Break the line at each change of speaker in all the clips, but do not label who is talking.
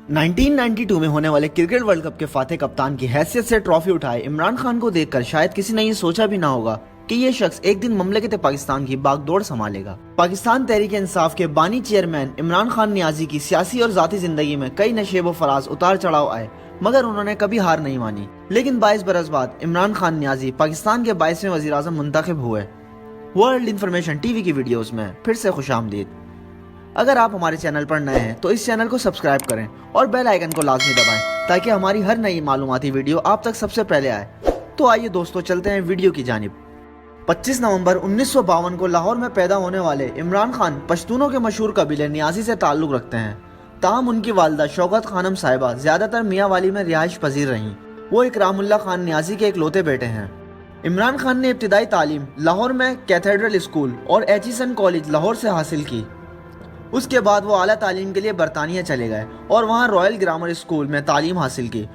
1992 में होने वाले क्रिकेट वर्ल्ड कप के फातेह कप्तान की हैसियत से ट्रॉफी उठाए इमरान खान को देखकर शायद किसी ने ये सोचा भी ना होगा कि ये शख्स एक दिन ममलकत पाकिस्तान की बागडोर संभालेगा। पाकिस्तान तहरीक इंसाफ के बानी चेयरमैन इमरान खान नियाजी की सियासी और जाती जिंदगी में कई नशेब व फराज उतार चढ़ाव आए, मगर उन्होंने कभी हार नहीं मानी। लेकिन 22 बरस बाद इमरान खान नियाजी पाकिस्तान के 22वें वज़ीर-ए-आज़म मुंतखब हुए। वर्ल्ड इन्फॉर्मेशन टीवी की वीडियोस में फिर से खुशामदीद। अगर आप हमारे चैनल पर नए हैं तो इस चैनल को सब्सक्राइब करें और बेल आइकन को लाजमी दबाएं ताकि हमारी हर नई मालूमाती वीडियो आप तक सबसे पहले आए। तो आइए दोस्तों, चलते हैं वीडियो की जानिब। 25 नवंबर 1952 को लाहौर में पैदा होने वाले इमरान खान पश्तूनों के मशहूर कबीले नियाजी से ताल्लुक़ रखते हैं। ताहम उनकी वालदा शौकत खानम साहिबा ज़्यादातर मियाँ वाली में रिहाइश पजीर रहीं। वो इकरामुल्लाह खान नियाजी के इकलौते बेटे हैं। इमरान खान ने इब्तिदाई तालीम लाहौर में कैथेड्रल स्कूल और एचिसन कॉलेज लाहौर से हासिल की। उसके बाद वो आला तालीम के लिए बरतानिया चले गए और वहाँ रॉयल ग्रामर स्कूल में तालीम हासिल की।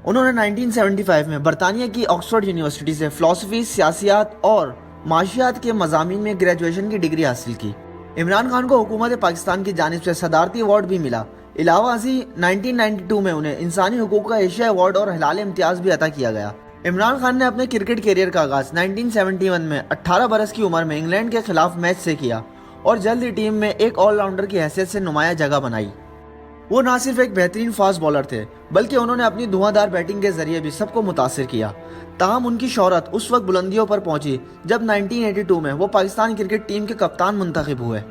उन्होंने 1975 में बरतानिया की ऑक्सफोर्ड यूनिवर्सिटी से फ़िलासफ़ी, सियासियात और माशियात के मज़ामीन में ग्रेजुएशन की डिग्री हासिल की। इमरान खान को हुकूमत पाकिस्तान की जानिब से सदारती अवार्ड भी मिला। इलावा अजी 1992 में उन्हें इंसानी हुकूक का एशिया अवार्ड और हिलाल इम्तियाज़ भी अता किया गया। इमरान खान ने अपने क्रिकेट कैरियर का आगाज़ 1971 में 18 बरस की उम्र में इंग्लैंड के खिलाफ मैच से किया और जल्द ही टीम में एक ऑलराउंडर की हैसियत से नुमाया जगह बनाई। वो न सिर्फ एक बेहतरीन फास्ट बॉलर थे बल्कि उन्होंने अपनी धुआंधार बैटिंग के जरिए भी सबको मुतासिर किया। ताहम उनकी शोहरत उस वक्त बुलंदियों पर पहुंची जब 1982 में वो पाकिस्तान क्रिकेट टीम के कप्तान मुंतखब हुए।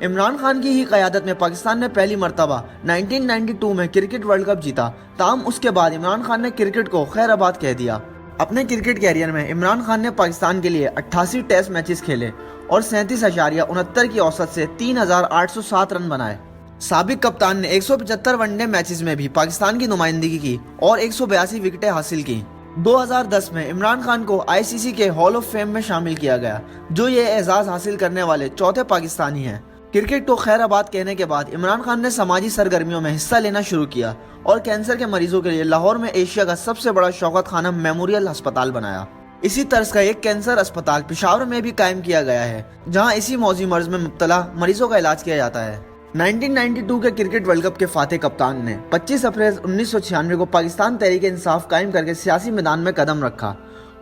इमरान खान की ही क़यादत में पाकिस्तान ने पहली मरतबा 1992 में क्रिकेट वर्ल्ड कप जीता। ताहम उसके बाद इमरान खान ने क्रिकेट को खैराबाद कह दिया। अपने क्रिकेट कैरियर में इमरान खान ने पाकिस्तान के लिए 88 टेस्ट मैचेस खेले और 37.69 की औसत से 3,807 रन बनाए। साबिक कप्तान ने 175 वनडे मैचेस में भी पाकिस्तान की नुमाइंदगी की और 182 विकेटें हासिल की। 2010 में इमरान खान को ICC के हॉल ऑफ फेम में शामिल किया गया, जो ये एजाज़ हासिल करने वाले चौथे पाकिस्तानी हैं। क्रिकेट को खैराबाद कहने के बाद इमरान खान ने समाजी सरगर्मियों में हिस्सा लेना शुरू किया और कैंसर के मरीजों के लिए लाहौर में एशिया का सबसे बड़ा शौकत खानम मेमोरियल अस्पताल बनाया। इसी तर्ज का एक कैंसर अस्पताल पेशावर में भी कायम किया गया है, जहां इसी मौजी मर्ज में मुब्तला मरीजों का इलाज किया जाता है। 1992 के क्रिकेट वर्ल्ड कप के फातेह कप्तान ने 25 अप्रैल 1996 को पाकिस्तान तहरीक इंसाफ कायम करके सियासी मैदान में कदम रखा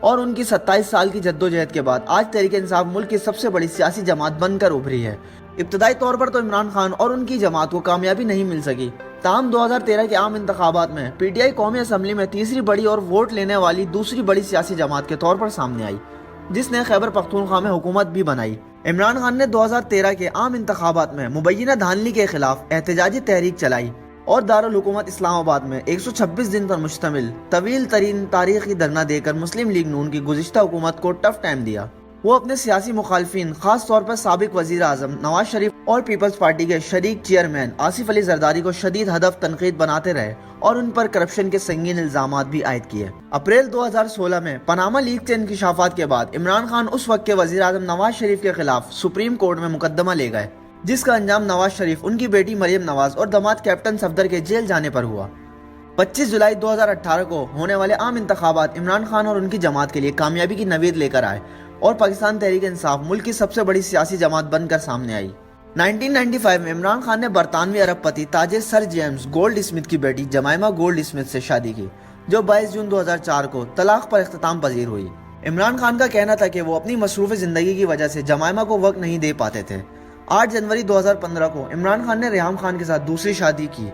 और उनकी 27 साल की जद्दोजहद के बाद आज तहरीक इंसाफ मुल्क की सबसे बड़ी सियासी जमात बनकर उभरी है। इब्तदाई तौर पर तो इमरान खान और उनकी जमात को कामयाबी नहीं मिल सकी। ताहम 2013 के आम इंतखाबात में PTI कौमी असम्बली में तीसरी बड़ी और वोट लेने वाली दूसरी बड़ी सियासी जमात के तौर पर सामने आई, जिसने खैबर पख्तूनख्वा में हुकूमत भी बनाई। इमरान खान ने 2013 के आम इंतखाबात में मुबैना धांधली के खिलाफ एहतजाजी तहरीक चलाई और दारुल हुकूमत इस्लामाबाद में 126 दिन पर मुश्तमिल तवील तरीन तारीखी धरना देकर मुस्लिम लीग नून की गुज़िश्ता हुकूमत को टफ टाइम दिया। वो अपने सियासी मुखालफिन, खास तौर पर साबिक वज़ीर आज़म नवाज शरीफ और पीपल्स पार्टी के शरीक चेयरमैन आसिफ अली जरदारी को शदीद हदफ तनकीद बनाते रहे और उन पर करप्शन के संगीन इल्जामात भी आयद किए। अप्रैल 2016 में पनामा लीक के इंकशाफात के बाद इमरान खान उस वक्त के वज़ीर आज़म नवाज शरीफ के खिलाफ सुप्रीम कोर्ट में मुकदमा ले गए, जिसका अंजाम नवाज शरीफ, उनकी बेटी मरियम नवाज और दामाद कैप्टन सफदर के जेल जाने पर हुआ। 25 जुलाई 2018 को होने वाले आम इंतखाबात इमरान खान और उनकी जमात के लिए कामयाबी की नवीद लेकर आए और पाकिस्तान तहरीक इंसाफ मुल्क की सबसे बड़ी सियासी जमात बनकर सामने आई। 1995 में इमरान खान ने बरतानवी अरबपति ताजे सर जेम्स गोल्ड स्मिथ की बेटी जमाइमा गोल्ड स्मिथ से शादी की, जो 22 जून 2004 को तलाक पर इख्तिताम पजीर हुई। इमरान खान का कहना था कि वो अपनी मसरूफ़ ज़िंदगी की वजह से जमाइमा को वक्त नहीं दे पाते थे। 8 जनवरी 2015 को इमरान खान ने रेहाम खान के साथ दूसरी शादी की।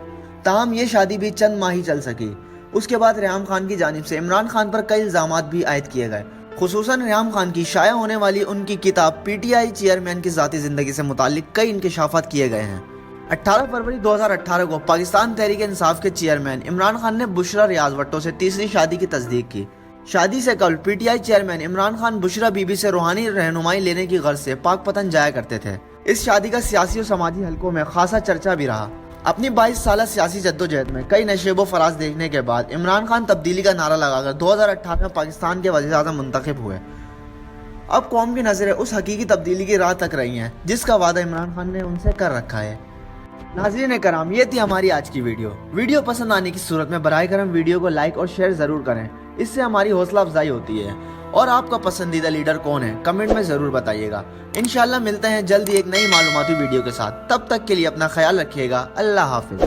ताहम ये शादी भी चंद माह ही चल सकी। उसके बाद रेहाम खान की जानिब से इमरान खान पर कई इल्जामात भी आयद किए गए, खुसूसन रेहाम खान की शाया होने वाली उनकी किताब PTI चेयरमैन की ज़ाती ज़िंदगी से मुताल्लिक कई इंकशाफात किए गए हैं। 18 फरवरी 2018 को पाकिस्तान तहरीक इंसाफ के चेयरमैन इमरान खान ने बुशरा रियाज भट्टो से तीसरी शादी की तस्दीक की। शादी से कबल PTI चेयरमैन इमरान खान बुशरा बीबी से रूहानी रहनुमाई लेने की गर्ज से पाक पतन जाया करते थे। इस शादी का सियासी और समाजी हलकों में खासा चर्चा भी रहा। अपनी 22 साल सियासी जद्दोजहद में कई नशेब व फराज देखने के बाद इमरान खान तब्दीली का नारा लगाकर 2018 में पाकिस्तान के वज़ीर-ए-आज़म मुंतखब हुए। अब कौम की नज़रें उस हकीकी तब्दीली की राह तक रही हैं जिसका वादा इमरान खान ने उनसे कर रखा है। नाज़रीन कराम, ये थी हमारी आज की वीडियो पसंद आने की सूरत में बराए करम वीडियो को लाइक और शेयर ज़रूर करें, इससे हमारी हौसला अफजाई होती है। और आपका पसंदीदा लीडर कौन है कमेंट में ज़रूर बताइएगा। इंशाल्लाह मिलते हैं जल्दी एक नई मालूमाती वीडियो के साथ। तब तक के लिए अपना ख्याल रखिएगा। अल्लाह हाफिज़।